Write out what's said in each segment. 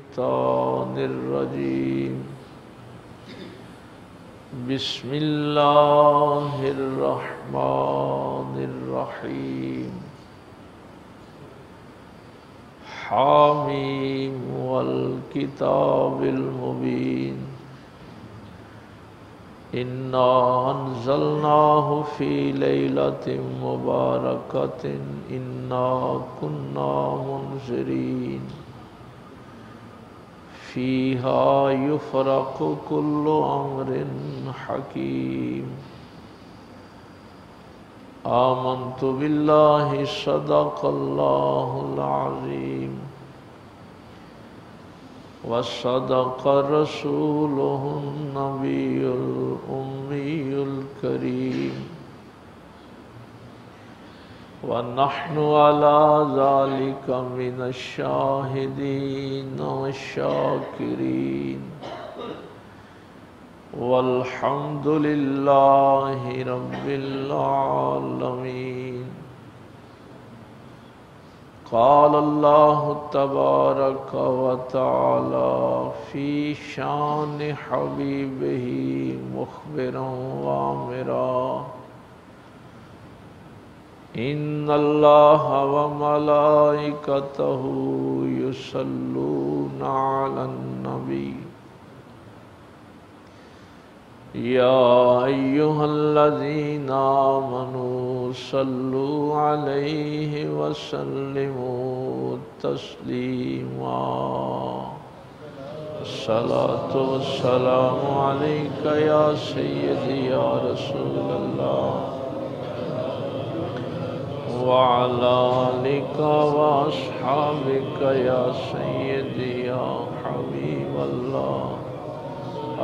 الشيطان الرجيم بسم الله الرحمن الرحيم حاميم والكتاب المبين إنا أنزلناه في ليلة مباركة إنا كنا منذرين فيها يفرق كل أمر حكيم آمنت بالله صدق الله العظيم وصدق رسوله النبي الأمي الكريم ونحن على ذلك من الشاهدين والشاكرين والحمد لله رب العالمين قال الله تبارك وتعالى في شان حبيبه مخبرا وامرا إن الله وملائكته يصلون على النبي يا أيها الذين آمنوا صلوا عليه وسلموا تسليما الصلاة والسلام عليك يا سيدي يا رسول الله وعلى آلك وأصحابك يا سيدي يا حبيب الله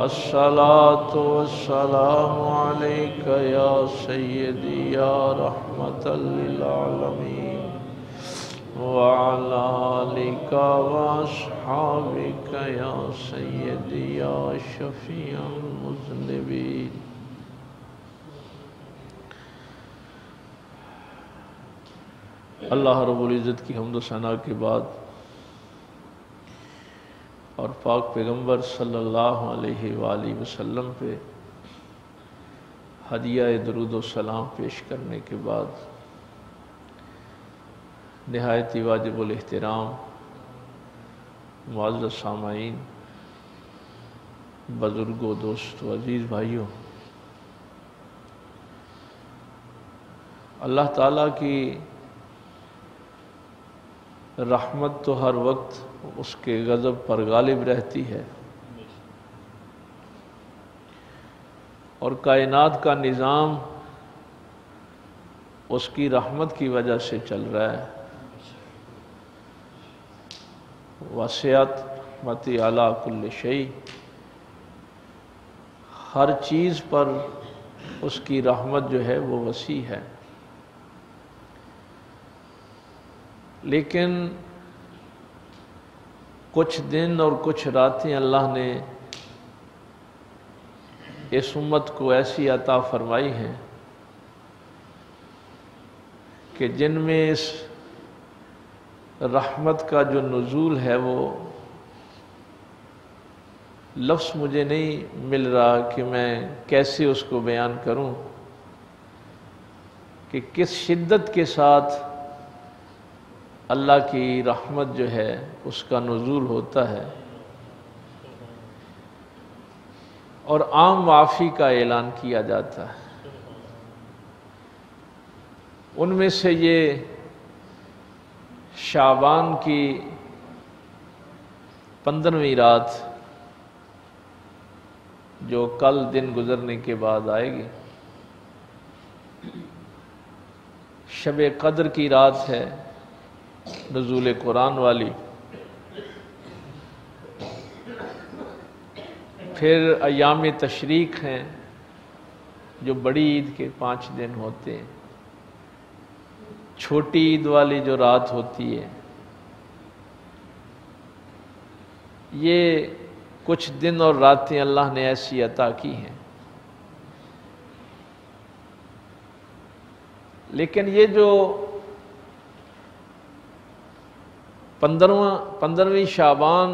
الصلاة والسلام عليك يا سيدي يا رحمة للعالمين وعلى آلك وأصحابك يا سيدي يا شفيع المذنبين اللہ رب العزت کی حمد و ثنا کے بعد اور پاک پیغمبر صلی اللہ علیہ وآلہ وسلم پہ ہدیہ درود و سلام پیش کرنے کے بعد نہایت ہی واجب الاحترام معزز سامعین، بزرگوں، دوستوں، عزیز بھائیوں، اللہ تعالیٰ کی رحمت تو ہر وقت اس کے غضب پر غالب رہتی ہے، اور کائنات کا نظام اس کی رحمت کی وجہ سے چل رہا ہے۔ وسعت رحمتی علی کل شیء، ہر چیز پر اس کی رحمت جو ہے وہ وسیع ہے، لیکن کچھ دن اور کچھ راتیں اللہ نے اس امت کو ایسی عطا فرمائی ہیں کہ جن میں اس رحمت کا جو نزول ہے وہ لفظ مجھے نہیں مل رہا کہ میں کیسے اس کو بیان کروں کہ کس شدت کے ساتھ اللہ کی رحمت جو ہے اس کا نزول ہوتا ہے، اور عام معافی کا اعلان کیا جاتا ہے۔ ان میں سے یہ شعبان کی 15ویں رات جو کل دن گزرنے کے بعد آئے گی، شب قدر کی رات ہے، نزول قرآن والی، پھر ایام تشریق ہیں جو بڑی عید کے 5 دن ہوتے ہیں، چھوٹی عید والی جو رات ہوتی ہے، یہ کچھ دن اور راتیں اللہ نے ایسی عطا کی ہیں۔ لیکن یہ جو 15ویں شعبان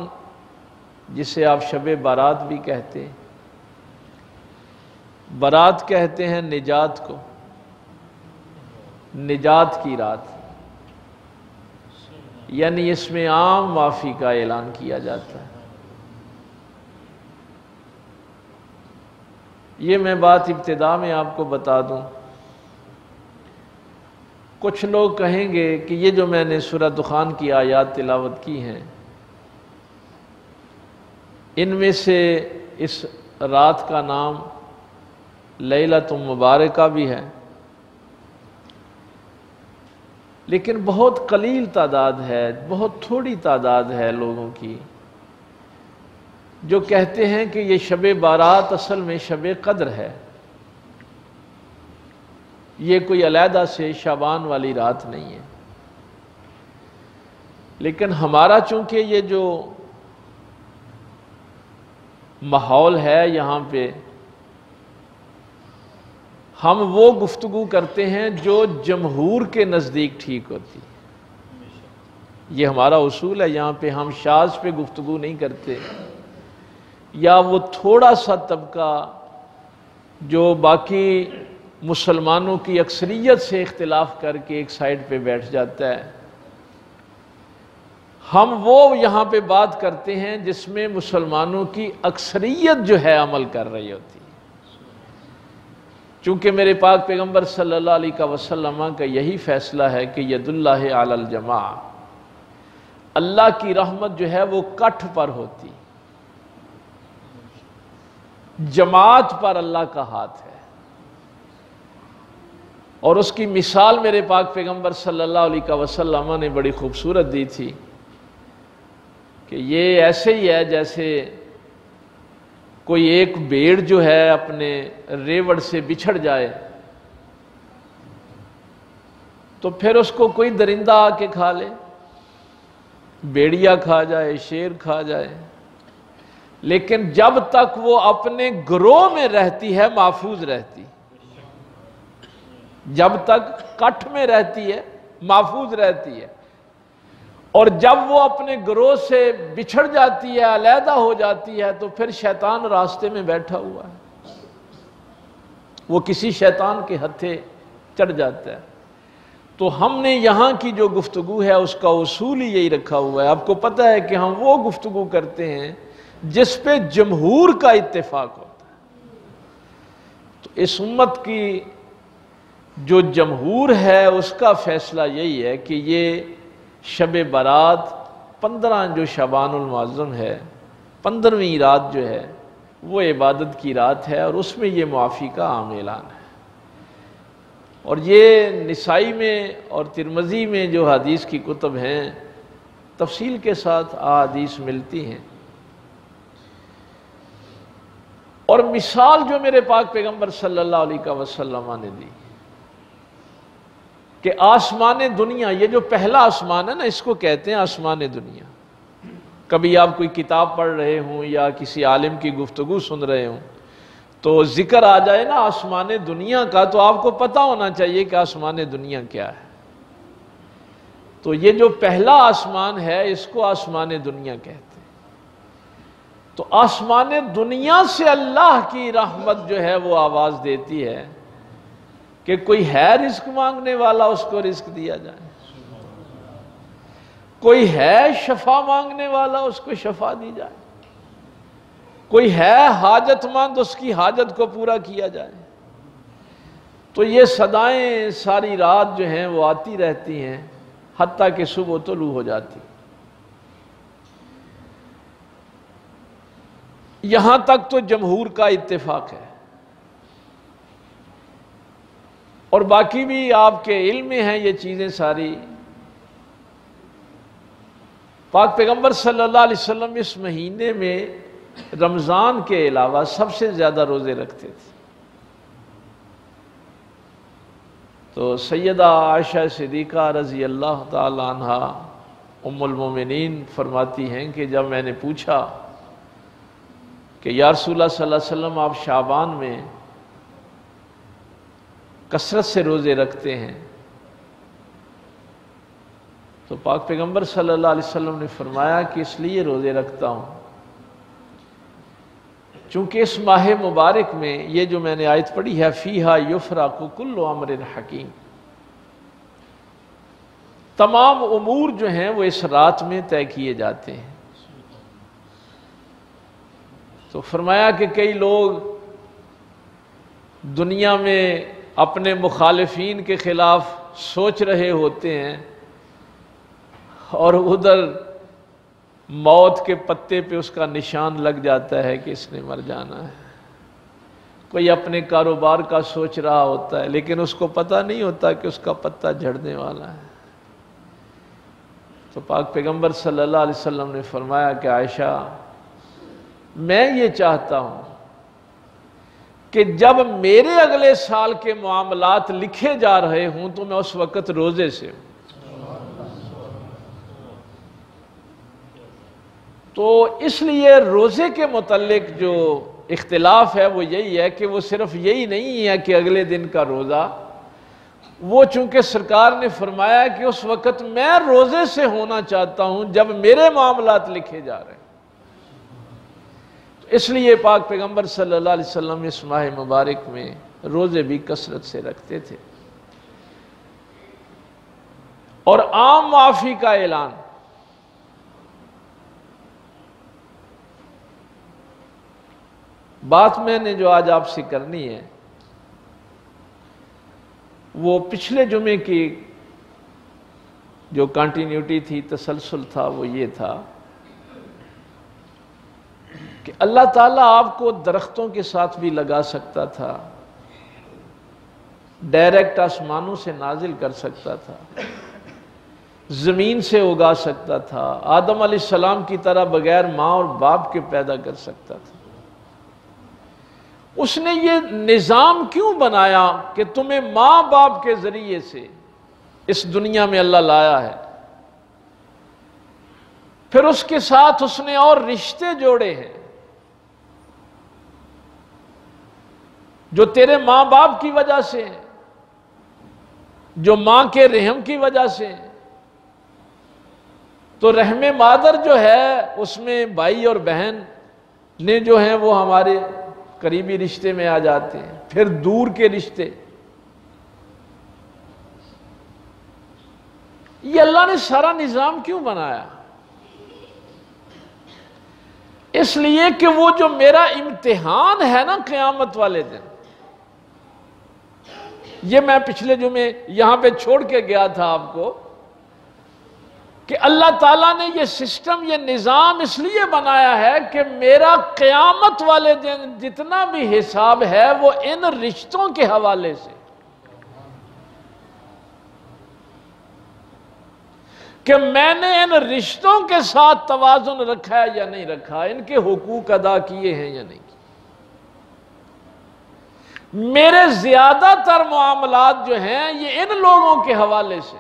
جسے آپ شب بارات بھی کہتے ہیں۔ برات کہتے ہیں نجات کو، نجات کی رات، یعنی اس میں عام معافی کا اعلان کیا جاتا ہے۔ یہ میں بات ابتدا میں آپ کو بتا دوں، کچھ لوگ کہیں گے کہ یہ جو میں نے سورہ دخان کی آیات تلاوت کی ہیں، ان میں سے اس رات کا نام لیلۃ مبارکہ بھی ہے، لیکن بہت قلیل تعداد ہے، بہت تھوڑی تعداد ہے لوگوں کی جو کہتے ہیں کہ یہ شب بارات اصل میں شب قدر ہے، یہ کوئی علیحدہ سے شعبان والی رات نہیں ہے۔ لیکن ہمارا چونکہ یہ جو ماحول ہے یہاں پہ، ہم وہ گفتگو کرتے ہیں جو جمہور کے نزدیک ٹھیک ہوتی ہے۔ یہ ہمارا اصول ہے، یہاں پہ ہم شاذ پہ گفتگو نہیں کرتے، یا وہ تھوڑا سا طبقہ جو باقی مسلمانوں کی اکثریت سے اختلاف کر کے ایک سائڈ پہ بیٹھ جاتا ہے، ہم وہ یہاں پہ بات کرتے ہیں جس میں مسلمانوں کی اکثریت جو ہے عمل کر رہی ہوتی ہے۔ چونکہ میرے پاک پیغمبر صلی اللہ علیہ وسلم کا یہی فیصلہ ہے کہ ید اللہ علی الجماع، اللہ کی رحمت جو ہے وہ کٹھ پر ہوتی، جماعت پر اللہ کا ہاتھ ہے۔ اور اس کی مثال میرے پاک پیغمبر صلی اللہ علیہ وسلم نے بڑی خوبصورت دی تھی کہ یہ ایسے ہی ہے جیسے کوئی ایک بھیڑ جو ہے اپنے ریوڑ سے بچھڑ جائے تو پھر اس کو کوئی درندہ آ کے کھا لے، بھیڑیا کھا جائے، شیر کھا جائے، لیکن جب تک وہ اپنے گروہ میں رہتی ہے محفوظ رہتی، جب تک کٹھ میں رہتی ہے محفوظ رہتی ہے، اور جب وہ اپنے گروہ سے بچھڑ جاتی ہے، علیحدہ ہو جاتی ہے، تو پھر شیطان راستے میں بیٹھا ہوا ہے، وہ کسی شیطان کے ہتھے چڑھ جاتا ہے۔ تو ہم نے یہاں کی جو گفتگو ہے اس کا اصول ہی یہی رکھا ہوا ہے۔ آپ کو پتہ ہے کہ ہم وہ گفتگو کرتے ہیں جس پہ جمہور کا اتفاق ہوتا ہے۔ تو اس امت کی جو جمہور ہے اس کا فیصلہ یہی ہے کہ یہ شب برات 15 جو شعبان المعظم ہے، 15ویں رات جو ہے وہ عبادت کی رات ہے، اور اس میں یہ معافی کا عام اعلان ہے۔ اور یہ نسائی میں اور ترمذی میں جو حدیث کی کتب ہیں تفصیل کے ساتھ احادیث ملتی ہیں۔ اور مثال جو میرے پاک پیغمبر صلی اللہ علیہ وسلم نے دی کہ آسمان دنیا، یہ جو پہلا آسمان ہے نا، اس کو کہتے ہیں آسمان دنیا۔ کبھی آپ کوئی کتاب پڑھ رہے ہوں یا کسی عالم کی گفتگو سن رہے ہوں تو ذکر آ جائے نا آسمان دنیا کا، تو آپ کو پتہ ہونا چاہیے کہ آسمان دنیا کیا ہے۔ تو یہ جو پہلا آسمان ہے اس کو آسمان دنیا کہتے ہیں۔ تو آسمان دنیا سے اللہ کی رحمت جو ہے وہ آواز دیتی ہے کہ کوئی ہے رزق مانگنے والا، اس کو رزق دیا جائے، کوئی ہے شفا مانگنے والا، اس کو شفا دی جائے، کوئی ہے حاجت مند، اس کی حاجت کو پورا کیا جائے۔ تو یہ صدائیں ساری رات جو ہیں وہ آتی رہتی ہیں حتیٰ کہ صبح طلوع ہو جاتی۔ یہاں تک تو جمہور کا اتفاق ہے، اور باقی بھی آپ کے علم میں ہیں یہ چیزیں ساری۔ پاک پیغمبر صلی اللہ علیہ وسلم اس مہینے میں رمضان کے علاوہ سب سے زیادہ روزے رکھتے تھے۔ تو سیدہ عائشہ صدیقہ رضی اللہ تعالی عنہا ام المومنین فرماتی ہیں کہ جب میں نے پوچھا کہ یا رسول اللہ صلی اللہ علیہ وسلم آپ شعبان میں کثرت سے روزے رکھتے ہیں، تو پاک پیغمبر صلی اللہ علیہ وسلم نے فرمایا کہ اس لیے روزے رکھتا ہوں چونکہ اس ماہ مبارک میں یہ جو میں نے آیت پڑھی ہے فیہا یفرق کل امر حکیم، تمام امور جو ہیں وہ اس رات میں طے کیے جاتے ہیں۔ تو فرمایا کہ کئی لوگ دنیا میں اپنے مخالفین کے خلاف سوچ رہے ہوتے ہیں اور ادھر موت کے پتے پہ اس کا نشان لگ جاتا ہے کہ اس نے مر جانا ہے۔ کوئی اپنے کاروبار کا سوچ رہا ہوتا ہے لیکن اس کو پتہ نہیں ہوتا کہ اس کا پتا جھڑنے والا ہے۔ تو پاک پیغمبر صلی اللہ علیہ وسلم نے فرمایا کہ عائشہ، میں یہ چاہتا ہوں کہ جب میرے اگلے سال کے معاملات لکھے جا رہے ہوں تو میں اس وقت روزے سے ہوں۔ تو اس لیے روزے کے متعلق جو اختلاف ہے وہ یہی ہے کہ وہ صرف یہی نہیں ہے کہ اگلے دن کا روزہ، وہ چونکہ سرکار نے فرمایا کہ اس وقت میں روزے سے ہونا چاہتا ہوں جب میرے معاملات لکھے جا رہے ہیں، اس لیے پاک پیغمبر صلی اللہ علیہ وسلم اس ماہ مبارک میں روزے بھی کثرت سے رکھتے تھے۔ اور عام معافی کا اعلان، بات میں نے جو آج آپ سے کرنی ہے وہ پچھلے جمعے کی جو کنٹینیوٹی تھی، تسلسل تھا، وہ یہ تھا کہ اللہ تعالیٰ آپ کو درختوں کے ساتھ بھی لگا سکتا تھا، ڈائریکٹ آسمانوں سے نازل کر سکتا تھا، زمین سے اگا سکتا تھا، آدم علیہ السلام کی طرح بغیر ماں اور باپ کے پیدا کر سکتا تھا۔ اس نے یہ نظام کیوں بنایا کہ تمہیں ماں باپ کے ذریعے سے اس دنیا میں اللہ لایا ہے؟ پھر اس کے ساتھ اس نے اور رشتے جوڑے ہیں جو تیرے ماں باپ کی وجہ سے ہیں، جو ماں کے رحم کی وجہ سے ہیں۔ تو رحم مادر جو ہے اس میں بھائی اور بہن نے جو ہیں وہ ہمارے قریبی رشتے میں آ جاتے ہیں، پھر دور کے رشتے۔ یہ اللہ نے سارا نظام کیوں بنایا؟ اس لیے کہ وہ جو میرا امتحان ہے نا قیامت والے دن، یہ میں پچھلے جمعے یہاں پہ چھوڑ کے گیا تھا آپ کو، کہ اللہ تعالیٰ نے یہ سسٹم، یہ نظام اس لیے بنایا ہے کہ میرا قیامت والے دن جتنا بھی حساب ہے وہ ان رشتوں کے حوالے سے، کہ میں نے ان رشتوں کے ساتھ توازن رکھا ہے یا نہیں رکھا، ان کے حقوق ادا کیے ہیں یا نہیں کیے۔ میرے زیادہ تر معاملات جو ہیں یہ ان لوگوں کے حوالے سے،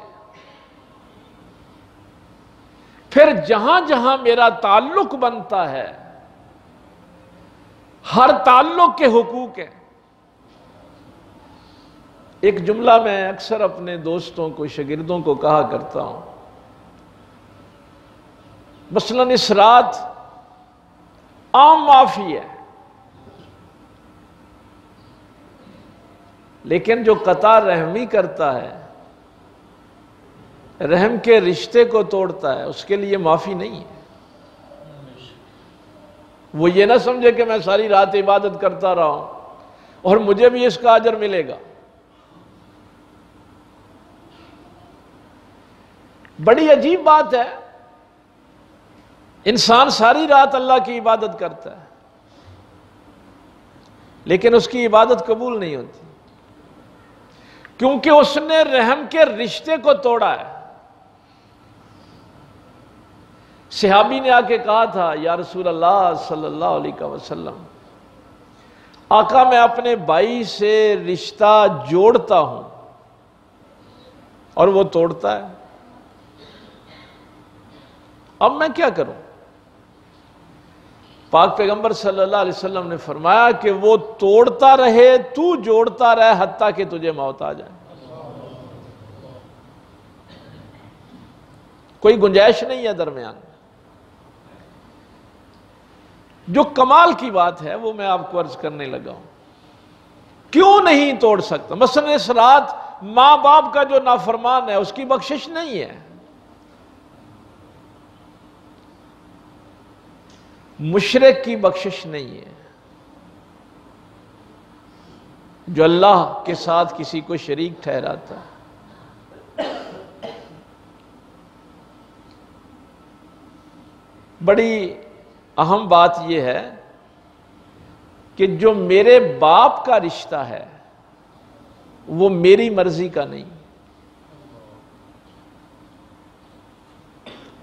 پھر جہاں جہاں میرا تعلق بنتا ہے ہر تعلق کے حقوق ہیں۔ ایک جملہ میں اکثر اپنے دوستوں کو، شاگردوں کو کہا کرتا ہوں، مثلاً اس رات عام معافی ہے، لیکن جو قطع رحمی کرتا ہے، رحم کے رشتے کو توڑتا ہے، اس کے لیے معافی نہیں ہے۔ وہ یہ نہ سمجھے کہ میں ساری رات عبادت کرتا رہا ہوں اور مجھے بھی اس کا اجر ملے گا۔ بڑی عجیب بات ہے، انسان ساری رات اللہ کی عبادت کرتا ہے لیکن اس کی عبادت قبول نہیں ہوتی، کیونکہ اس نے رحم کے رشتے کو توڑا ہے۔ صحابی نے آ کے کہا تھا، یا رسول اللہ صلی اللہ علیہ وسلم، آقا میں اپنے بھائی سے رشتہ جوڑتا ہوں اور وہ توڑتا ہے، اب میں کیا کروں؟ پاک پیغمبر صلی اللہ علیہ وسلم نے فرمایا کہ وہ توڑتا رہے، تو جوڑتا رہے حتیٰ کہ تجھے موت آ جائے۔ کوئی گنجائش نہیں ہے درمیان۔ جو کمال کی بات ہے وہ میں آپ کو عرض کرنے لگا ہوں. کیوں نہیں توڑ سکتا؟ مثلا اس رات ماں باپ کا جو نافرمان ہے اس کی بخشش نہیں ہے. مشرک کی بخشش نہیں ہے. جو اللہ کے ساتھ کسی کو شریک ٹھہراتا ہے. بڑی اہم بات یہ ہے کہ جو میرے باپ کا رشتہ ہے وہ میری مرضی کا نہیں.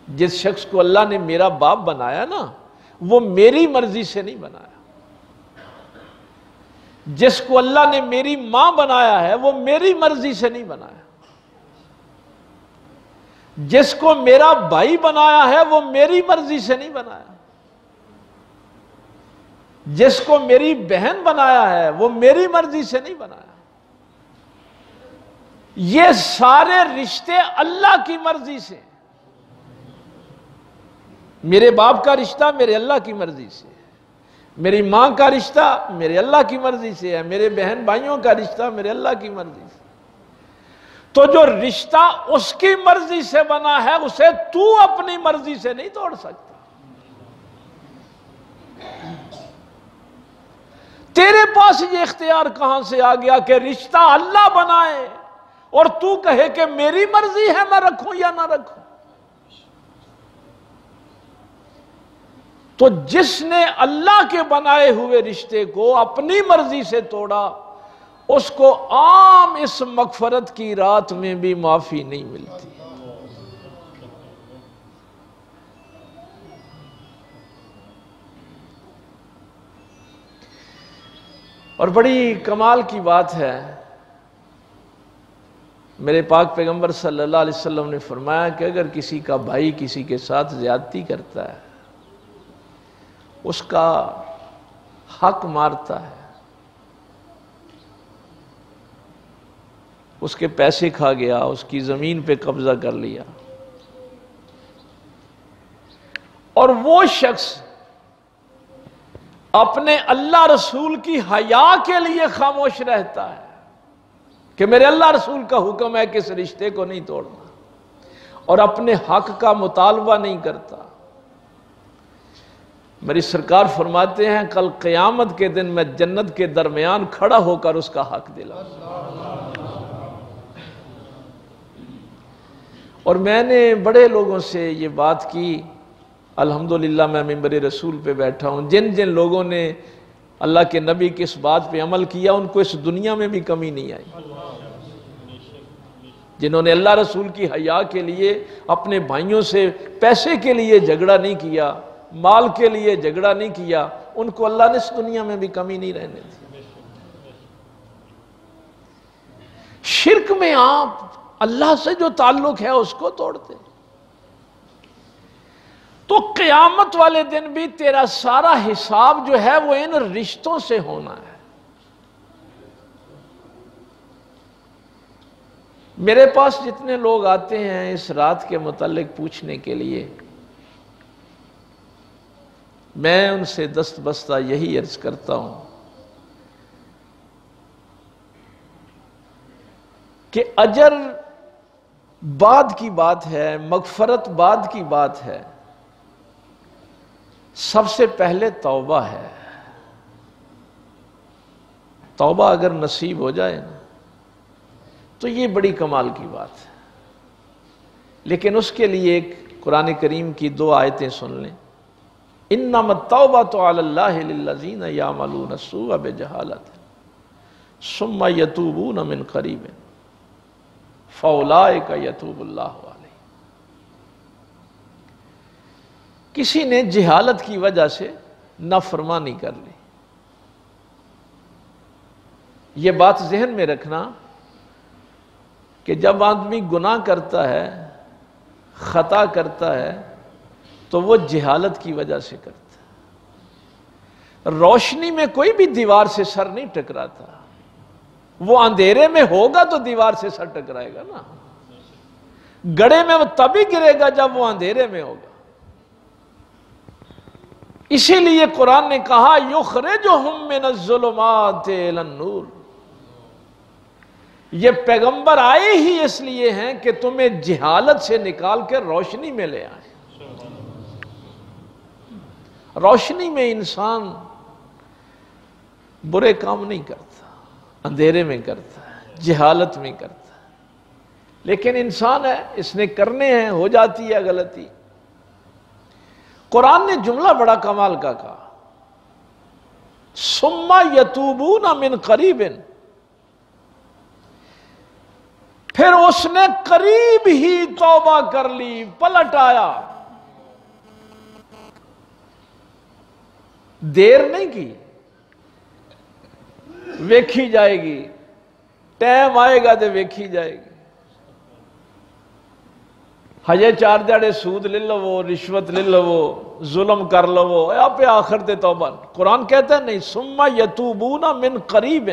جس شخص کو اللہ نے میرا باپ بنایا نا وہ میری مرضی سے نہیں بنایا. جس کو اللہ نے میری ماں بنایا ہے وہ میری مرضی سے نہیں بنایا. جس کو میرا بھائی بنایا ہے وہ میری مرضی سے نہیں بنایا. جس کو میری بہن بنایا ہے وہ میری مرضی سے نہیں بنایا. یہ سارے رشتے اللہ کی مرضی سے. میرے باپ کا رشتہ میرے اللہ کی مرضی سے. میری ماں کا رشتہ میرے اللہ کی مرضی سے ہے. میرے بہن بھائیوں کا رشتہ میرے اللہ کی مرضی سے. تو جو رشتہ اس کی مرضی سے بنا ہے اسے تو اپنی مرضی سے نہیں توڑ سکتا. تیرے پاس یہ اختیار کہاں سے آ گیا کہ رشتہ اللہ بنائے اور تو کہے کہ میری مرضی ہے میں رکھوں یا نہ رکھوں؟ تو جس نے اللہ کے بنائے ہوئے رشتے کو اپنی مرضی سے توڑا اس کو عام اس مغفرت کی رات میں بھی معافی نہیں ملتی. اور بڑی کمال کی بات ہے، میرے پاک پیغمبر صلی اللہ علیہ وسلم نے فرمایا کہ اگر کسی کا بھائی کسی کے ساتھ زیادتی کرتا ہے، اس کا حق مارتا ہے، اس کے پیسے کھا گیا، اس کی زمین پہ قبضہ کر لیا، اور وہ شخص اپنے اللہ رسول کی حیا کے لیے خاموش رہتا ہے کہ میرے اللہ رسول کا حکم ہے کہ اس رشتے کو نہیں توڑنا، اور اپنے حق کا مطالبہ نہیں کرتا، میری سرکار فرماتے ہیں کل قیامت کے دن میں جنت کے درمیان کھڑا ہو کر اس کا حق دلاؤں. اور میں نے بڑے لوگوں سے یہ بات کی، الحمدللہ میں منبر رسول پہ بیٹھا ہوں، جن جن لوگوں نے اللہ کے نبی کی اس بات پہ عمل کیا ان کو اس دنیا میں بھی کمی نہیں آئی. جنہوں نے اللہ رسول کی حیا کے لیے اپنے بھائیوں سے پیسے کے لیے جھگڑا نہیں کیا، مال کے لیے جھگڑا نہیں کیا، ان کو اللہ نے اس دنیا میں بھی کمی نہیں رہنے دی. شرک میں آپ اللہ سے جو تعلق ہے اس کو توڑتے، تو قیامت والے دن بھی تیرا سارا حساب جو ہے وہ ان رشتوں سے ہونا ہے. میرے پاس جتنے لوگ آتے ہیں اس رات کے متعلق پوچھنے کے لیے، میں ان سے دست بستہ یہی عرض کرتا ہوں کہ اجر بعد کی بات ہے، مغفرت بعد کی بات ہے، سب سے پہلے توبہ ہے. توبہ اگر نصیب ہو جائے نا تو یہ بڑی کمال کی بات ہے. لیکن اس کے لیے ایک قرآن کریم کی 2 آیتیں سن لیں. انما التوبۃ علی اللہ للذین یعملون السوء بجہالۃ ثم یتوبون من قریب فاولئک یتوب اللہ علیہم. کسی نے جہالت کی وجہ سے نافرمانی کر لی، یہ بات ذہن میں رکھنا کہ جب آدمی گناہ کرتا ہے، خطا کرتا ہے تو وہ جہالت کی وجہ سے کرتا ہے. روشنی میں کوئی بھی دیوار سے سر نہیں ٹکراتا، وہ اندھیرے میں ہوگا تو دیوار سے سر ٹکرائے گا نا. گڑھے میں وہ تبھی گرے گا جب وہ اندھیرے میں ہوگا. اسی لیے قرآن نے کہا یخرجہم من الظلمات الی النور، یہ پیغمبر آئے ہی اس لیے ہیں کہ تمہیں جہالت سے نکال کے روشنی میں لے آئے۔ روشنی میں انسان برے کام نہیں کرتا، اندھیرے میں کرتا ہے، جہالت میں کرتا ہے، لیکن انسان ہے، اس نے کرنے ہیں، ہو جاتی ہے غلطی۔ قرآن نے جملہ بڑا کمال کا کہا، ثم یتوبون من قریب، پھر اس نے قریب ہی توبہ کر لی، پلٹ آیا، دیر نہیں کی، ویکھی جائے گی، ٹائم آئے گا تو ویکھی جائے گی۔ ہجے 4 دیہڑے سود لے لو، رشوت لے لو، ظلم کر لو، یا پہ آخر تے توبہ۔ قرآن کہتا ہے نہیں، ثم یتوبون من قریب،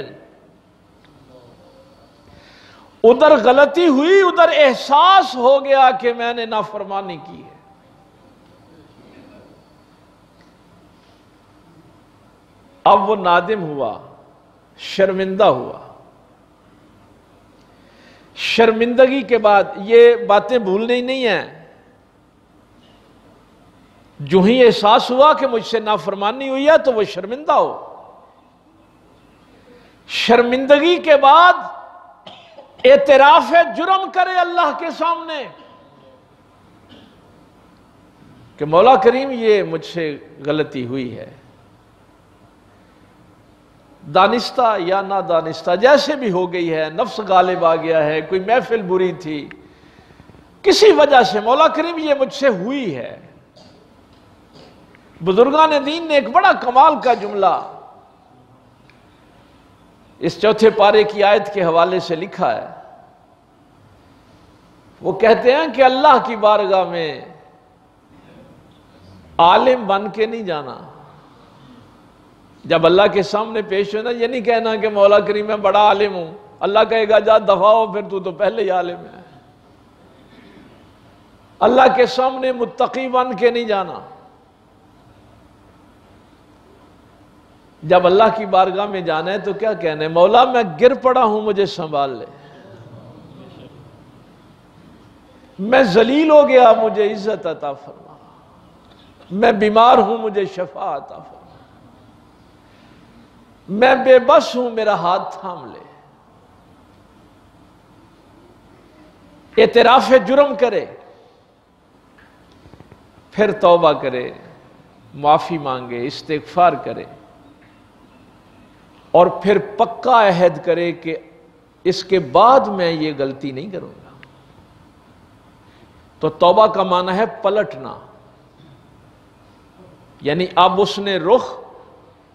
ادھر غلطی ہوئی، ادھر احساس ہو گیا کہ میں نے نافرمانی کی ہے، اب وہ نادم ہوا، شرمندہ ہوا۔ شرمندگی کے بعد یہ باتیں بھولنی نہیں ہیں، جو ہی احساس ہوا کہ مجھ سے نافرمانی ہوئی ہے تو وہ شرمندہ ہو۔ شرمندگی کے بعد اعتراف جرم کرے اللہ کے سامنے کہ مولا کریم یہ مجھ سے غلطی ہوئی ہے، دانستہ یا نہ دانستہ جیسے بھی ہو گئی ہے، نفس غالب آ گیا ہے، کوئی محفل بری تھی، کسی وجہ سے مولا کریم یہ مجھ سے ہوئی ہے۔ بزرگان دین نے ایک بڑا کمال کا جملہ اس 4 پارے کی آیت کے حوالے سے لکھا ہے۔ وہ کہتے ہیں کہ اللہ کی بارگاہ میں عالم بن کے نہیں جانا، جب اللہ کے سامنے پیش ہونا یہ نہیں کہنا کہ مولا کریم میں بڑا عالم ہوں، اللہ کہے گا جا دفع ہو، پھر تو پہلے ہی عالم ہے۔ اللہ کے سامنے متقی بن کے نہیں جانا، جب اللہ کی بارگاہ میں جانا ہے تو کیا کہنا ہے؟ مولا میں گر پڑا ہوں، مجھے سنبھال لے، میں ذلیل ہو گیا، مجھے عزت عطا فرما، میں بیمار ہوں، مجھے شفا عطا فرما، میں بے بس ہوں، میرا ہاتھ تھام لے۔ اعتراف جرم کرے، پھر توبہ کرے، معافی مانگے، استغفار کرے، اور پھر پکا عہد کرے کہ اس کے بعد میں یہ غلطی نہیں کروں گا۔ تو توبہ کا معنی ہے پلٹنا، یعنی اب اس نے رخ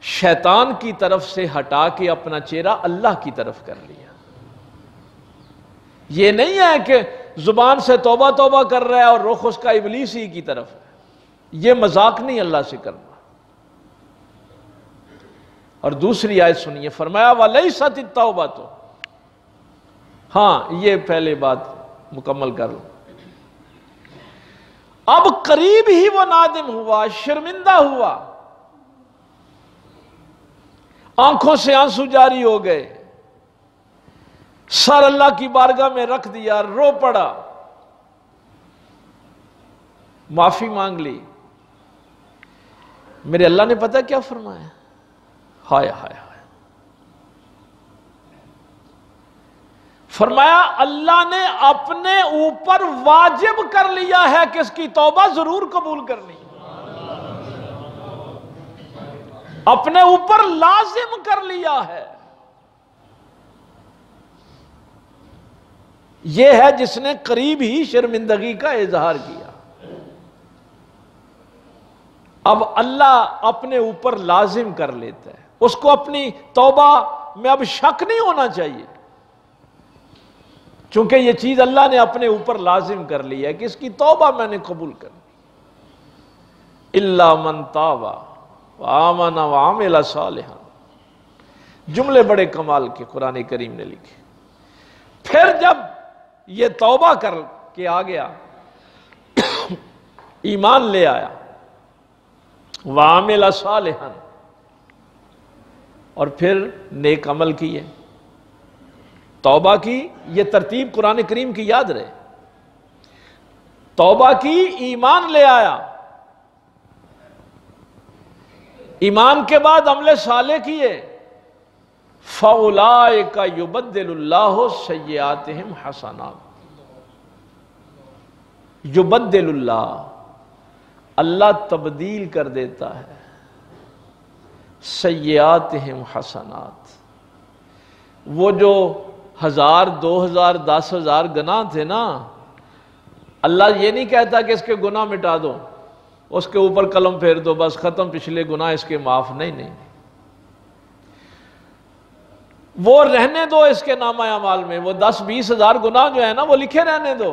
شیطان کی طرف سے ہٹا کے اپنا چہرہ اللہ کی طرف کر لیا۔ یہ نہیں ہے کہ زبان سے توبہ توبہ کر رہا ہے اور رخ اس کا ابلیس ہی کی طرف ہے، یہ مذاق نہیں اللہ سے کرنا۔ اور دوسری آیت سنیے، فرمایا وَلَيْسَتِ التَّوْبَةُ، ہاں یہ پہلے بات مکمل کر لوں، اب قریب ہی وہ نادم ہوا، شرمندہ ہوا، آنکھوں سے آنسو جاری ہو گئے، سر اللہ کی بارگاہ میں رکھ دیا، رو پڑا، معافی مانگ لی۔ میرے اللہ نے پتہ کیا فرمایا؟ ہائے ہائے ہائے، فرمایا اللہ نے اپنے اوپر واجب کر لیا ہے کہ اس کی توبہ ضرور قبول کرنی، اپنے اوپر لازم کر لیا ہے۔ یہ ہے جس نے قریب ہی شرمندگی کا اظہار کیا۔ اب اللہ اپنے اوپر لازم کر لیتا ہے، اس کو اپنی توبہ میں اب شک نہیں ہونا چاہیے، چونکہ یہ چیز اللہ نے اپنے اوپر لازم کر لی ہے کہ اس کی توبہ میں نے قبول کرنی۔ اِلَّا مَن تَابَ وَآمَنَ وَعَمِلَ صَالِحًا، جملے بڑے کمال کے قرآن کریم نے لکھے۔ پھر جب یہ توبہ کر کے آ گیا، ایمان لے آیا، وَعَمِلَ صَالِحًا، اور پھر نیک عمل کیے. توبہ کی یہ ترتیب قرآن کریم کی یاد رہے. توبہ کی، ایمان لے آیا، ایمان کے بعد عمل صالح کیے. فَأُولَئِكَ يُبَدِّلُ اللَّهُ سَيِّئَاتِهِمْ حَسَنَاتٍ. یبدل اللہ تبدیل کر دیتا ہے سیئاتہم حسنات. وہ جو 1000 2000 10,000 گناہ تھے نا، اللہ یہ نہیں کہتا کہ اس کے گناہ مٹا دو، اس کے اوپر قلم پھیر دو بس ختم، پچھلے گناہ اس کے معاف. نہیں، وہ رہنے دو اس کے نامہ اعمال میں. وہ 10-20 ہزار گناہ جو ہے نا وہ لکھے رہنے دو.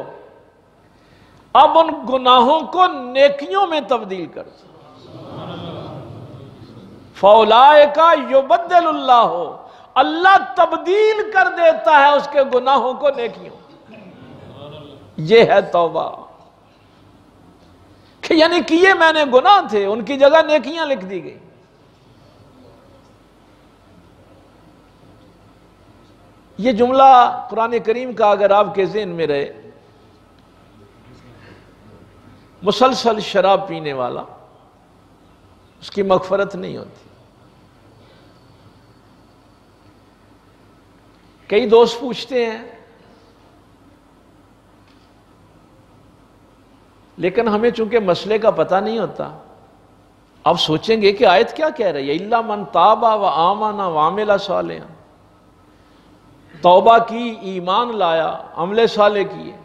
اب ان گناہوں کو نیکیوں میں تبدیل کر دو. فَأُولَئِكَ يُبَدِّلُ اللَّهُ، اللہ تبدیل کر دیتا ہے اس کے گناہوں کو نیکیوں. یہ ہے توبہ کہ یعنی کیے میں نے گناہ تھے، ان کی جگہ نیکیاں لکھ دی گئی. یہ جملہ قرآن کریم کا اگر آپ کے ذہن میں رہے، مسلسل شراب پینے والا اس کی مغفرت نہیں ہوتی. کئی دوست پوچھتے ہیں لیکن ہمیں چونکہ مسئلے کا پتہ نہیں ہوتا. آپ سوچیں گے کہ آیت کیا کہہ رہی ہے؟ اِلَّا مَن تَابَ وَآمَنَ وَعَمِلَ صَالِحًا. توبہ کی، ایمان لایا، عمل صالح کیے.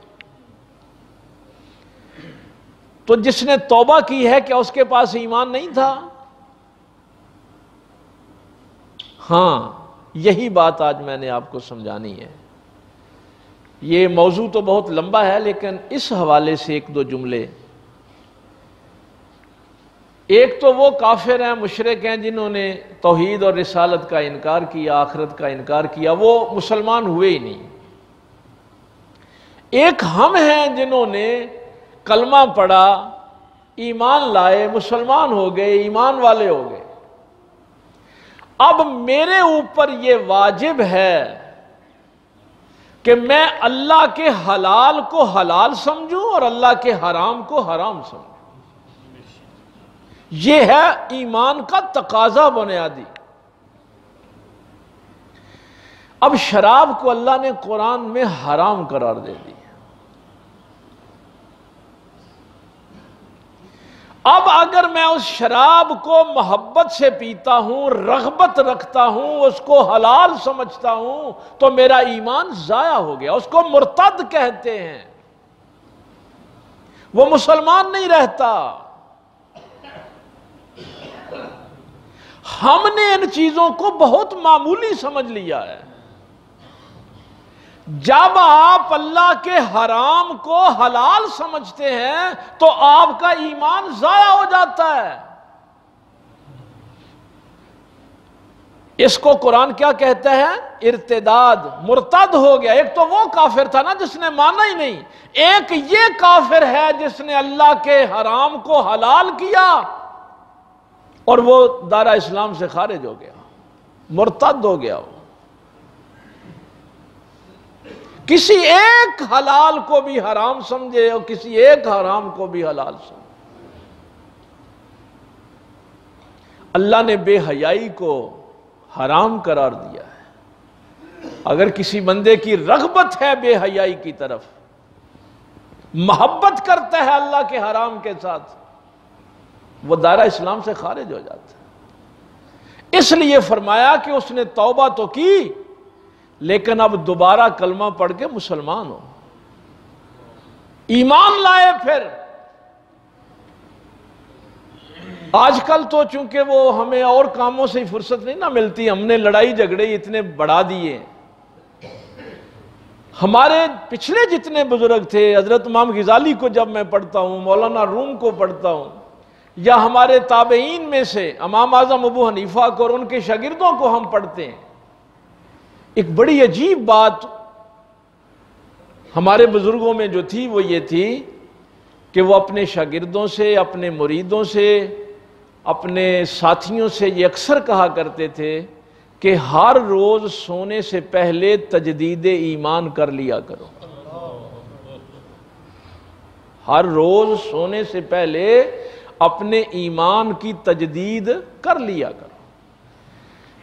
تو جس نے توبہ کی ہے کیا اس کے پاس ایمان نہیں تھا؟ ہاں، یہی بات آج میں نے آپ کو سمجھانی ہے. یہ موضوع تو بہت لمبا ہے لیکن اس حوالے سے 1-2 جملے. ایک تو وہ کافر ہیں، مشرک ہیں جنہوں نے توحید اور رسالت کا انکار کیا، آخرت کا انکار کیا، وہ مسلمان ہوئے ہی نہیں. ایک ہم ہیں جنہوں نے کلمہ پڑھا، ایمان لائے، مسلمان ہو گئے، ایمان والے ہو گئے. اب میرے اوپر یہ واجب ہے کہ میں اللہ کے حلال کو حلال سمجھوں اور اللہ کے حرام کو حرام سمجھوں. یہ ہے ایمان کا تقاضا بنیادی. اب شراب کو اللہ نے قرآن میں حرام قرار دے دی. اب اگر میں اس شراب کو محبت سے پیتا ہوں، رغبت رکھتا ہوں، اس کو حلال سمجھتا ہوں، تو میرا ایمان ضائع ہو گیا. اس کو مرتد کہتے ہیں. وہ مسلمان نہیں رہتا. ہم نے ان چیزوں کو بہت معمولی سمجھ لیا ہے. جب آپ اللہ کے حرام کو حلال سمجھتے ہیں تو آپ کا ایمان ضائع ہو جاتا ہے. اس کو قرآن کیا کہتا ہے؟ ارتداد، مرتد ہو گیا. ایک تو وہ کافر تھا نا جس نے مانا ہی نہیں، ایک یہ کافر ہے جس نے اللہ کے حرام کو حلال کیا اور وہ دارا اسلام سے خارج ہو گیا، مرتد ہو گیا. وہ کسی ایک حلال کو بھی حرام سمجھے اور کسی ایک حرام کو بھی حلال سمجھے. اللہ نے بے حیائی کو حرام قرار دیا ہے. اگر کسی بندے کی رغبت ہے بے حیائی کی طرف، محبت کرتا ہے اللہ کے حرام کے ساتھ، وہ دائرہ اسلام سے خارج ہو جاتا ہے. اس لیے فرمایا کہ اس نے توبہ تو کی لیکن اب دوبارہ کلمہ پڑھ کے مسلمان ہو، ایمان لائے. پھر آج کل تو چونکہ وہ ہمیں اور کاموں سے فرصت نہیں نہ ملتی، ہم نے لڑائی جھگڑے اتنے بڑھا دیے. ہمارے پچھلے جتنے بزرگ تھے، حضرت امام غزالی کو جب میں پڑھتا ہوں، مولانا روم کو پڑھتا ہوں، یا ہمارے تابعین میں سے امام اعظم ابو حنیفہ کو اور ان کے شاگردوں کو ہم پڑھتے ہیں، ایک بڑی عجیب بات ہمارے بزرگوں میں جو تھی وہ یہ تھی کہ وہ اپنے شاگردوں سے، اپنے مریدوں سے اپنے ساتھیوں سے یہ اکثر کہا کرتے تھے کہ ہر روز سونے سے پہلے تجدید ایمان کر لیا کرو، ہر روز سونے سے پہلے اپنے ایمان کی تجدید کر لیا کرو۔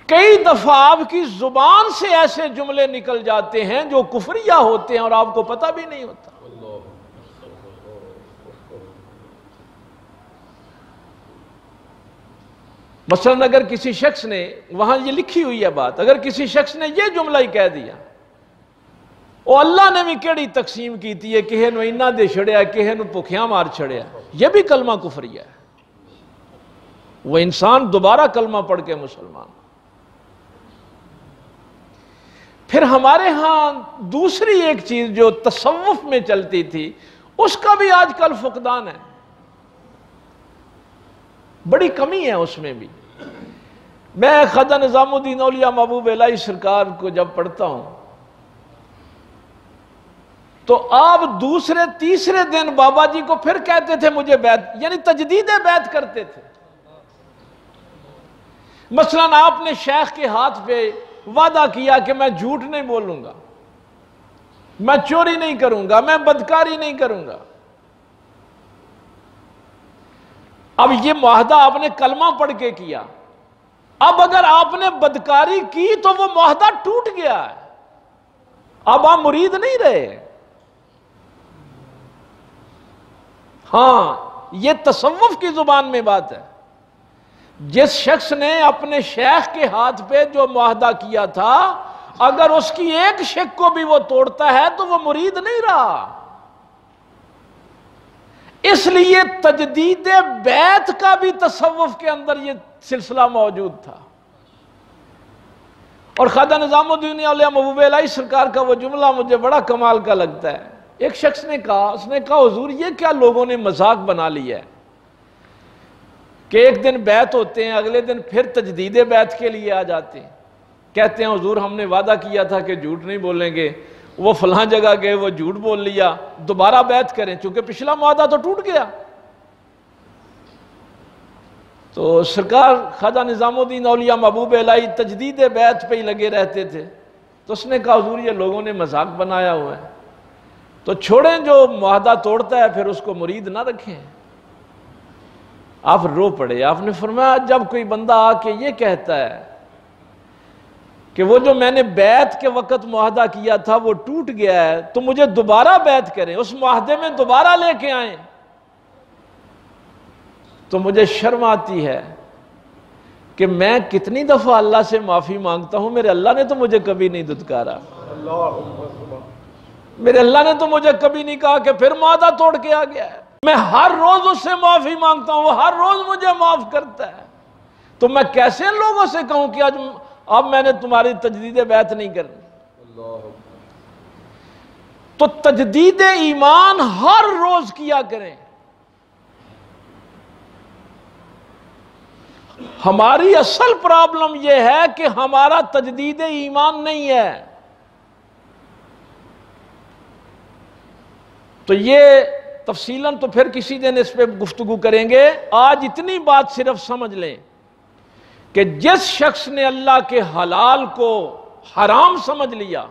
کئی دفعہ آپ کی زبان سے ایسے جملے نکل جاتے ہیں جو کفریہ ہوتے ہیں اور آپ کو پتہ بھی نہیں ہوتا۔ مثلا اگر کسی شخص نے، وہاں یہ لکھی ہوئی ہے بات، اگر کسی شخص نے یہ جملہ ہی کہہ دیا، او اللہ نے بھی کیڑی تقسیم کی تھی ہے، کہے نو انہ دے چھڑیا، کہے نو پکھیاں مار چھڑیا، یہ بھی کلمہ کفریہ ہے۔ وہ انسان دوبارہ کلمہ پڑھ کے مسلمان۔ پھر ہمارے ہاں دوسری ایک چیز جو تصوف میں چلتی تھی، اس کا بھی آج کل فقدان ہے، بڑی کمی ہے اس میں بھی۔ میں خواجہ نظام الدین اولیاء محبوب الہی سرکار کو جب پڑھتا ہوں تو آپ دوسرے تیسرے دن بابا جی کو پھر کہتے تھے مجھے بیعت، یعنی تجدید بیعت کرتے تھے۔ مثلا آپ نے شیخ کے ہاتھ پہ وعدہ کیا کہ میں جھوٹ نہیں بولوں گا، میں چوری نہیں کروں گا، میں بدکاری نہیں کروں گا۔ اب یہ معاہدہ آپ نے کلمہ پڑھ کے کیا، اب اگر آپ نے بدکاری کی تو وہ معاہدہ ٹوٹ گیا ہے، اب آپ مرید نہیں رہے۔ ہاں یہ تصوف کی زبان میں بات ہے، جس شخص نے اپنے شیخ کے ہاتھ پہ جو معاہدہ کیا تھا، اگر اس کی ایک شک کو بھی وہ توڑتا ہے تو وہ مرید نہیں رہا۔ اس لیے تجدید بیعت کا بھی تصوف کے اندر یہ سلسلہ موجود تھا۔ اور خواجہ نظام الدین اولیاء محبوب الہی سرکار کا وہ جملہ مجھے بڑا کمال کا لگتا ہے۔ ایک شخص نے کہا، اس نے کہا حضور یہ کیا لوگوں نے مذاق بنا لیا ہے کہ ایک دن بیعت ہوتے ہیں، اگلے دن پھر تجدید بیعت کے لیے آ جاتے ہیں، کہتے ہیں حضور ہم نے وعدہ کیا تھا کہ جھوٹ نہیں بولیں گے، وہ فلاں جگہ گئے وہ جھوٹ بول لیا، دوبارہ بیعت کریں چونکہ پچھلا معاہدہ تو ٹوٹ گیا۔ تو سرکار خواجہ نظام الدین اولیاء محبوب الہی تجدید بیعت پہ ہی لگے رہتے تھے۔ تو اس نے کہا حضور یہ لوگوں نے مذاق بنایا ہوا ہے، تو چھوڑیں، جو معاہدہ توڑتا ہے پھر اس کو مرید نہ رکھیں۔ آپ رو پڑے، آپ نے فرمایا جب کوئی بندہ آ کے یہ کہتا ہے کہ وہ جو میں نے بیعت کے وقت معاہدہ کیا تھا وہ ٹوٹ گیا ہے، تو مجھے دوبارہ بیعت کریں، اس معاہدے میں دوبارہ لے کے آئیں، تو مجھے شرم آتی ہے کہ میں کتنی دفعہ اللہ سے معافی مانگتا ہوں، میرے اللہ نے تو مجھے کبھی نہیں دھتکارا، میرے اللہ نے تو مجھے کبھی نہیں کہا کہ پھر معاہدہ توڑ کے آ گیا ہے۔ میں ہر روز اس سے معافی مانگتا ہوں، وہ ہر روز مجھے معاف کرتا ہے، تو میں کیسے ان لوگوں سے کہوں کہ اب میں نے تمہاری تجدید بیعت نہیں کرنی۔ تو تجدید ایمان ہر روز کیا کریں۔ ہماری اصل پرابلم یہ ہے کہ ہمارا تجدید ایمان نہیں ہے۔ تو یہ تفصیلاً تو پھر کسی دن اس پہ گفتگو کریں گے، آج اتنی بات صرف سمجھ لیں کہ جس شخص نے اللہ کے حلال کو حرام سمجھ لیا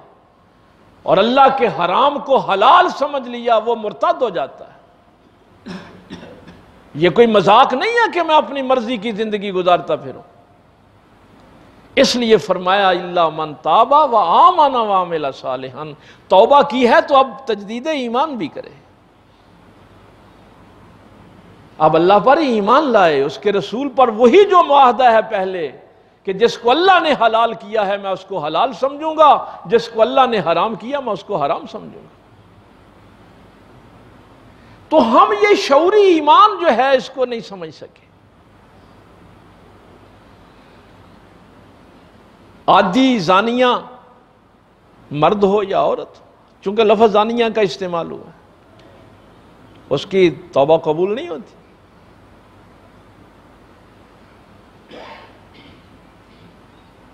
اور اللہ کے حرام کو حلال سمجھ لیا وہ مرتد ہو جاتا ہے۔ یہ کوئی مذاق نہیں ہے کہ میں اپنی مرضی کی زندگی گزارتا پھروں۔ اس لیے فرمایا الا من تاب وآمن وعمل صالحا، توبہ کی ہے تو اب تجدید ایمان بھی کرے، اب اللہ پر ایمان لائے، اس کے رسول پر وہی جو معاہدہ ہے پہلے کہ جس کو اللہ نے حلال کیا ہے میں اس کو حلال سمجھوں گا، جس کو اللہ نے حرام کیا میں اس کو حرام سمجھوں گا۔ تو ہم یہ شعوری ایمان جو ہے اس کو نہیں سمجھ سکے۔ عادی زانیہ مرد ہو یا عورت، چونکہ لفظ زانیہ کا استعمال ہوا ہے، اس کی توبہ قبول نہیں ہوتی۔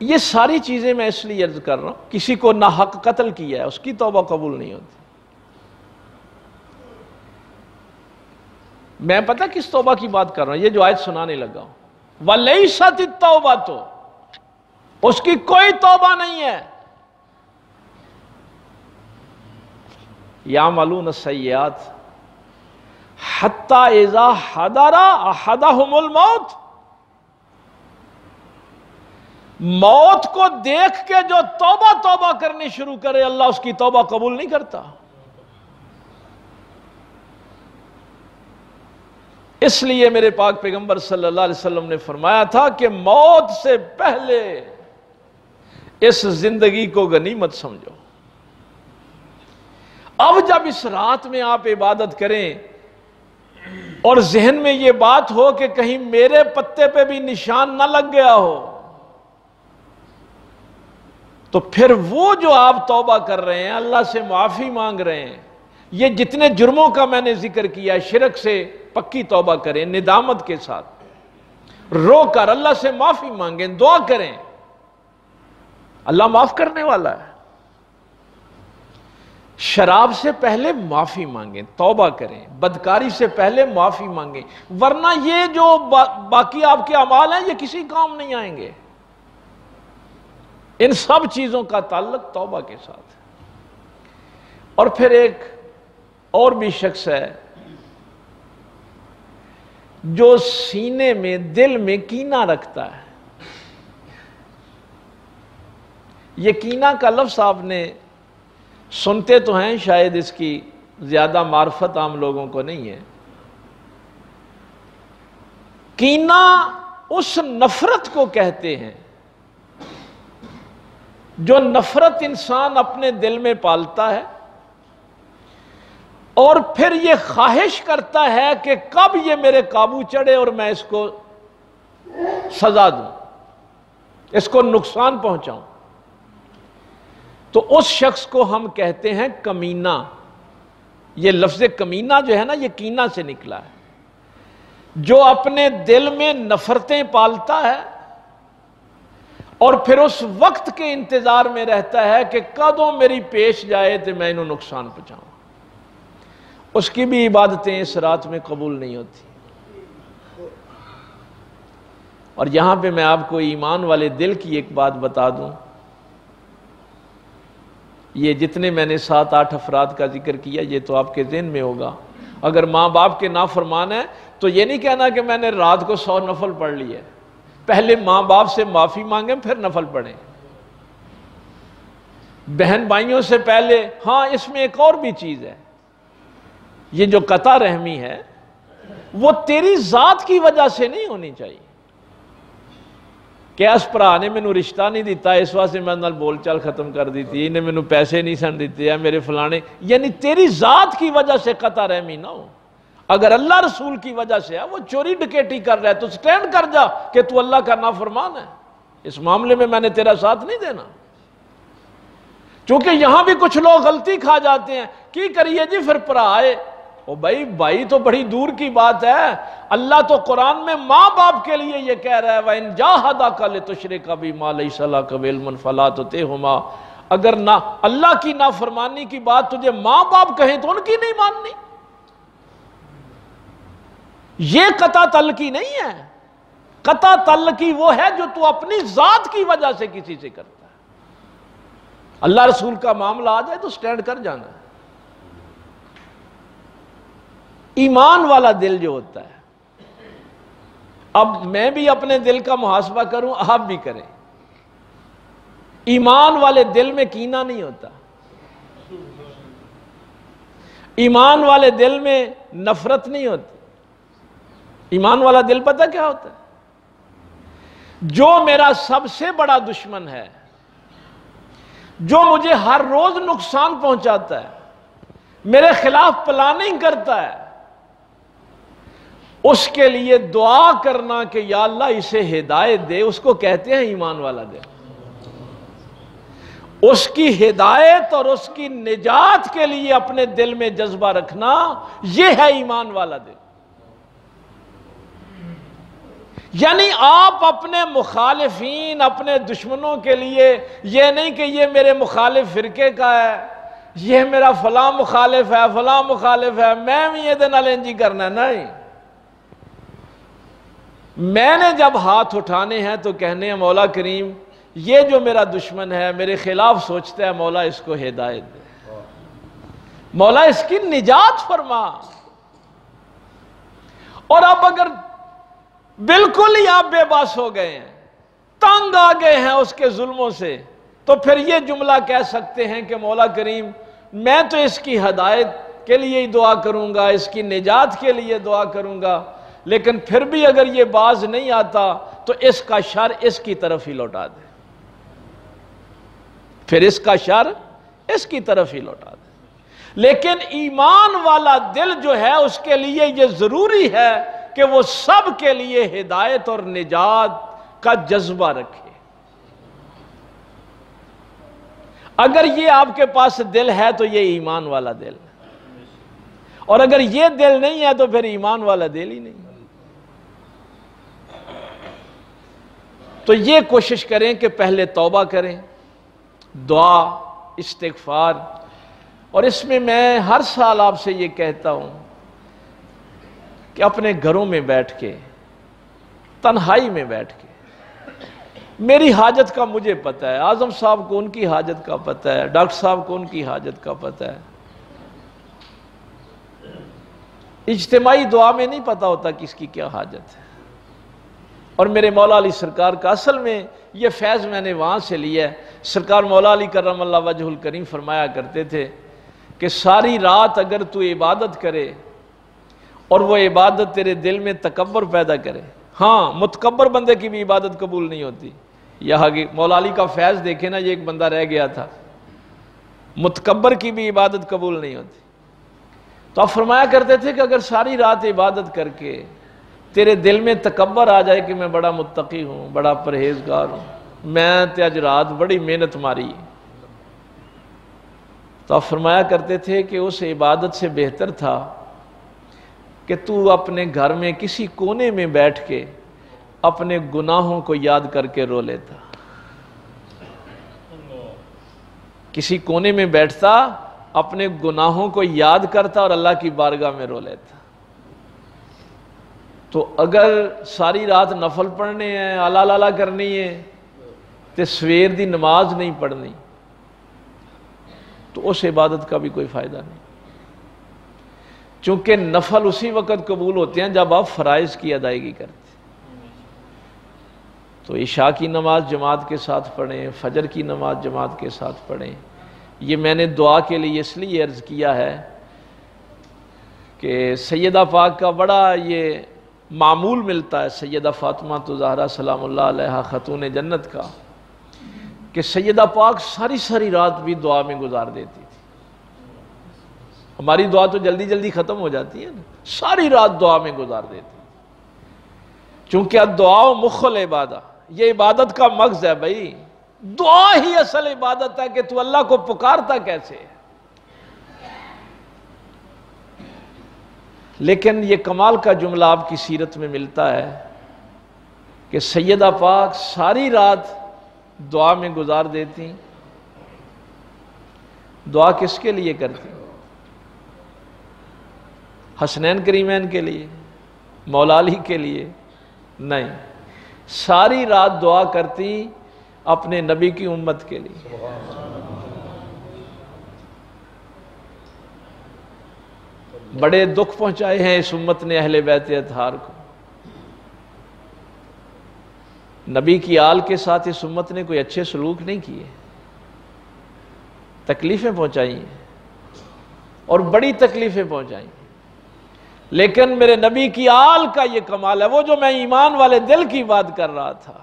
یہ ساری چیزیں میں اس لیے عرض کر رہا ہوں، کسی کو ناحق قتل کیا ہے اس کی توبہ قبول نہیں ہوتی۔ میں پتہ کس توبہ کی بات کر رہا ہوں، یہ جو آیت سنانے لگا ہوں، وَلَيْسَتِ التَّوْبَةُ، اس کی کوئی توبہ نہیں ہے. یعملون السیئات حتی اذا حضر احدہم الموت، موت کو دیکھ کے جو توبہ کرنی شروع کرے اللہ اس کی توبہ قبول نہیں کرتا. اس لیے میرے پاک پیغمبر صلی اللہ علیہ وسلم نے فرمایا تھا کہ موت سے پہلے اس زندگی کو غنیمت سمجھو. اب جب اس رات میں آپ عبادت کریں اور ذہن میں یہ بات ہو کہ کہیں میرے پتے پہ بھی نشان نہ لگ گیا ہو، تو پھر وہ جو آپ توبہ کر رہے ہیں، اللہ سے معافی مانگ رہے ہیں، یہ جتنے جرموں کا میں نے ذکر کیا، شرک سے پکی توبہ کریں ندامت کے ساتھ، رو کر اللہ سے معافی مانگیں، دعا کریں، اللہ معاف کرنے والا ہے. شراب سے پہلے معافی مانگیں، توبہ کریں، بدکاری سے پہلے معافی مانگیں، ورنہ یہ جو باقی آپ کے اعمال ہیں یہ کسی کام نہیں آئیں گے. ان سب چیزوں کا تعلق توبہ کے ساتھ ہے. اور پھر ایک اور بھی شخص ہے جو سینے میں دل میں کینہ رکھتا ہے. یہ کینہ کا لفظ آپ نے سنتے تو ہیں، شاید اس کی زیادہ معرفت عام لوگوں کو نہیں ہے. کینہ اس نفرت کو کہتے ہیں جو نفرت انسان اپنے دل میں پالتا ہے اور پھر یہ خواہش کرتا ہے کہ کب یہ میرے قابو چڑھے اور میں اس کو سزا دوں، اس کو نقصان پہنچاؤں. تو اس شخص کو ہم کہتے ہیں کمینہ. یہ لفظ کمینہ جو ہے نا یہ کینہ سے نکلا ہے، جو اپنے دل میں نفرتیں پالتا ہے اور پھر اس وقت کے انتظار میں رہتا ہے کہ کدوں میری پیش جائے تو میں انہوں نقصان پہنچاؤں. اس کی بھی عبادتیں اس رات میں قبول نہیں ہوتی. اور یہاں پہ میں آپ کو ایمان والے دل کی ایک بات بتا دوں. یہ جتنے میں نے 7-8 افراد کا ذکر کیا یہ تو آپ کے ذہن میں ہوگا. اگر ماں باپ کے نافرمان ہیں تو یہ نہیں کہنا کہ میں نے رات کو 100 نفل پڑھ لی ہے. پہلے ماں باپ سے معافی مانگیں پھر نفل پڑھیں. بہن بھائیوں سے پہلے. ہاں اس میں ایک اور بھی چیز ہے، یہ جو قطع رحمی ہے وہ تیری ذات کی وجہ سے نہیں ہونی چاہیے کہ اس بھرا نے مینوں رشتہ نہیں دیتا اس واسطے میں نال بول چال ختم کر دیتی، انہیں مینوں پیسے نہیں سن دیتے یا میرے فلانے، یعنی تیری ذات کی وجہ سے قطع رحمی نہ ہو. اگر اللہ رسول کی وجہ سے ہے، وہ چوری ڈکیٹی کر رہا ہے تو سٹینڈ کر جا کہ تو اللہ کا نافرمان ہے، اس معاملے میں نے تیرا ساتھ نہیں دینا. چونکہ یہاں بھی کچھ لوگ غلطی کھا جاتے ہیں، کی کریے جی پھر پرا آئے. او بھائی تو بڑی دور کی بات ہے. اللہ تو قرآن میں ماں باپ کے لیے یہ کہہ رہا ہے وَإِن جَاهَدَاكَ لِتُشْرِكَ بِي مَا لَيْسَ لَكَ بِعِلْمٍ فَلَا تُطِعْهُمَا. اگر نہ اللہ کی نافرمانی کی بات تجھے ماں باپ کہیں تو ان کی نہیں ماننی. یہ قطع تعلقی نہیں ہے. قطع تعلقی وہ ہے جو تو اپنی ذات کی وجہ سے کسی سے کرتا ہے. اللہ رسول کا معاملہ آ جائے تو سٹینڈ کر جانا ہے. ایمان والا دل جو ہوتا ہے، اب میں بھی اپنے دل کا محاسبہ کروں، آپ بھی کریں. ایمان والے دل میں کینہ نہیں ہوتا، ایمان والے دل میں نفرت نہیں ہوتی. ایمان والا دل پتہ کیا ہوتا ہے؟ جو میرا سب سے بڑا دشمن ہے، جو مجھے ہر روز نقصان پہنچاتا ہے، میرے خلاف پلاننگ کرتا ہے، اس کے لیے دعا کرنا کہ یا اللہ اسے ہدایت دے، اس کو کہتے ہیں ایمان والا دل. اس کی ہدایت اور اس کی نجات کے لیے اپنے دل میں جذبہ رکھنا، یہ ہے ایمان والا دل. یعنی آپ اپنے مخالفین، اپنے دشمنوں کے لیے یہ نہیں کہ یہ میرے مخالف فرقے کا ہے، یہ میرا فلاں مخالف ہے، فلاں مخالف ہے، میں بھی یہ دن النجی کرنا. نہیں، میں نے جب ہاتھ اٹھانے ہیں تو کہنے ہیں مولا کریم یہ جو میرا دشمن ہے میرے خلاف سوچتا ہے، مولا اس کو ہدایت دے، مولا اس کی نجات فرما۔ اور اب اگر بالکل ہی آپ بے بس ہو گئے ہیں، تنگ آ گئے ہیں اس کے ظلموں سے، تو پھر یہ جملہ کہہ سکتے ہیں کہ مولا کریم میں تو اس کی ہدایت کے لیے ہی دعا کروں گا، اس کی نجات کے لیے دعا کروں گا، لیکن پھر بھی اگر یہ باز نہیں آتا تو اس کا شر اس کی طرف ہی لوٹا دے، پھر اس کا شر اس کی طرف ہی لوٹا دے۔ لیکن ایمان والا دل جو ہے اس کے لیے یہ ضروری ہے کہ وہ سب کے لیے ہدایت اور نجات کا جذبہ رکھے۔ اگر یہ آپ کے پاس دل ہے تو یہ ایمان والا دل ہے، اور اگر یہ دل نہیں ہے تو پھر ایمان والا دل ہی نہیں۔ تو یہ کوشش کریں کہ پہلے توبہ کریں، دعا، استغفار، اور اس میں ہر سال آپ سے یہ کہتا ہوں کہ اپنے گھروں میں بیٹھ کے، تنہائی میں بیٹھ کے، میری حاجت کا مجھے پتہ ہے، اعظم صاحب کو ان کی حاجت کا پتہ ہے، ڈاکٹر صاحب کو ان کی حاجت کا پتہ ہے۔ اجتماعی دعا میں نہیں پتہ ہوتا کس کی کیا حاجت ہے۔ اور میرے مولا علی سرکار کا اصل میں یہ فیض میں نے وہاں سے لیا ہے۔ سرکار مولا علی کرم اللہ وجہ الکریم فرمایا کرتے تھے کہ ساری رات اگر تو عبادت کرے اور وہ عبادت تیرے دل میں تکبر پیدا کرے، ہاں متکبر بندے کی بھی عبادت قبول نہیں ہوتی۔ یہاں مولا علی کا فیض دیکھیں نا، یہ ایک بندہ رہ گیا تھا، متکبر کی بھی عبادت قبول نہیں ہوتی۔ تو آپ فرمایا کرتے تھے کہ اگر ساری رات عبادت کر کے تیرے دل میں تکبر آ جائے کہ میں بڑا متقی ہوں، بڑا پرہیزگار ہوں، میں تے اج رات بڑی محنت ماری، تو آپ فرمایا کرتے تھے کہ اس عبادت سے بہتر تھا کہ تو اپنے گھر میں کسی کونے میں بیٹھ کے اپنے گناہوں کو یاد کر کے رو لیتا، کسی کونے میں بیٹھتا، اپنے گناہوں کو یاد کرتا اور اللہ کی بارگاہ میں رو لیتا۔ تو اگر ساری رات نفل پڑھنے ہیں، الا لالا کرنی ہے، تے سویر دی نماز نہیں پڑھنی، تو اس عبادت کا بھی کوئی فائدہ نہیں، چونکہ نفل اسی وقت قبول ہوتے ہیں جب آپ فرائض کی ادائیگی کرتے۔ تو عشاء کی نماز جماعت کے ساتھ پڑھیں، فجر کی نماز جماعت کے ساتھ پڑھیں۔ یہ میں نے دعا کے لیے اس لیے عرض کیا ہے کہ سیدہ پاک کا بڑا یہ معمول ملتا ہے، سیدہ فاطمہ زہرا سلام اللہ علیہا خاتون جنت کا، کہ سیدہ پاک ساری ساری رات بھی دعا میں گزار دیتی تھی۔ ہماری دعا تو جلدی جلدی ختم ہو جاتی ہے نا، ساری رات دعا میں گزار دیتی، چونکہ الدعاء مخ العبادہ، یہ عبادت کا مغز ہے بھائی، دعا ہی اصل عبادت ہے کہ تو اللہ کو پکارتا کیسے ہے۔ لیکن یہ کمال کا جملہ آپ کی سیرت میں ملتا ہے کہ سیدہ پاک ساری رات دعا میں گزار دیتی۔ دعا کس کے لیے کرتی؟ حسنین کریمین کے لیے، مولا علی کے لیے نہیں، ساری رات دعا کرتی اپنے نبی کی امت کے لیے۔ بڑے دکھ پہنچائے ہیں اس امت نے اہل بیت اطہار کو، نبی کی آل کے ساتھ اس امت نے کوئی اچھے سلوک نہیں کیے، تکلیفیں پہنچائی ہیں اور بڑی تکلیفیں پہنچائی ہیں۔ لیکن میرے نبی کی آل کا یہ کمال ہے، وہ جو میں ایمان والے دل کی بات کر رہا تھا،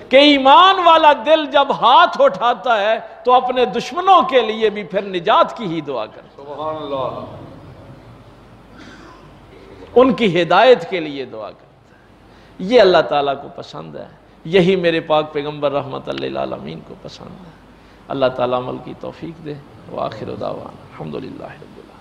کہ ایمان والا دل جب ہاتھ اٹھاتا ہے تو اپنے دشمنوں کے لیے بھی پھر نجات کی ہی دعا کرتا ہے، سبحان اللہ، ان کی ہدایت کے لیے دعا کرتا ہے۔ یہ اللہ تعالیٰ کو پسند ہے، یہی میرے پاک پیغمبر رحمت للعالمین کو پسند ہے۔ اللہ تعالیٰ عمل کی توفیق دے۔ وآخر دعوانا الحمدللہ رب العالمین۔